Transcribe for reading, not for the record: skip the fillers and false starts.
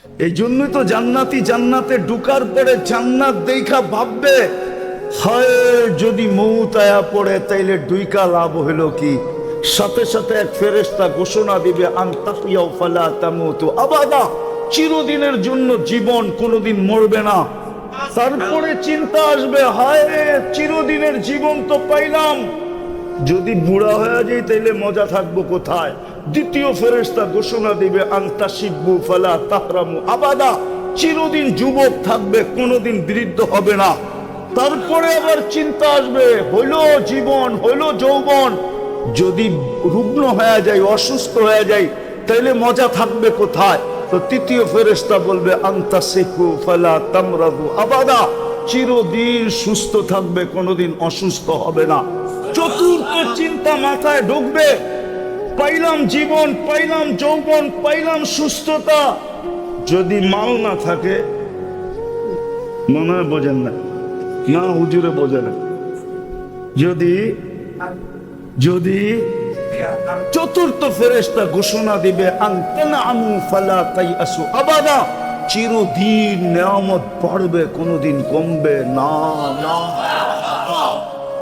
এই জন্যই তো জান্নাতি জান্নাতে ঢুকার পরে জান্নাত দেখা ভাববে, হায় যদি মৌত আয়া পড়ে তাইলে ডুইকা লাভ হইল কি। সাথে সাথে এক ফেরেশতা ঘোষণা দিবে, আনতাকিয়াও ফালা তামুতু আবাদা, চিরদিনের জন্য জীবন, কোনোদিন মরবে না। তারপরে চিন্তা আসবে, হায় চিরদিনের জীবন তো পাইলাম, যদি বুড়া হয়ে যাই তাইলে মজা থাকবো কোথায়। দ্বিতীয় ফেরেশতা ঘোষণা দিবে, আনতাশিব্বু ফালা তাহরামু আবাদা, চিরদিন যুবক থাকবে, কোনোদিন বৃদ্ধ হবে না। তারপরে আবার চিন্তা আসবে, হইল জীবন, হইল যৌবন, যদি রুগ্ন হয়ে যায়, অসুস্থ হয়ে যায়, তাইলে মজা থাকবে কোথায়। তো তৃতীয় ফেরেশতা বলবে, আনতাসিহু ফালা তামরাদু আবাদা, চিরদিন সুস্থ থাকবে, কোনোদিন অসুস্থ হবে না। চতুর্থ চিন্তা মাথায় ঢুকবে, পাইলাম জীবন, পাইলাম যৌবন, পাইলাম সুস্থতা, যদি মাল না থাকে, মনে হয় বোঝেন না, না হুজুরে বোঝে না, যদি যদি চতুর্থ ফেরেশতা ঘোষণা দিবে, আনতানামু ফালা তাইয়াসু আবাদা, চিরদিন নিয়ামত বাড়বে, কোনোদিন কমবে না, না।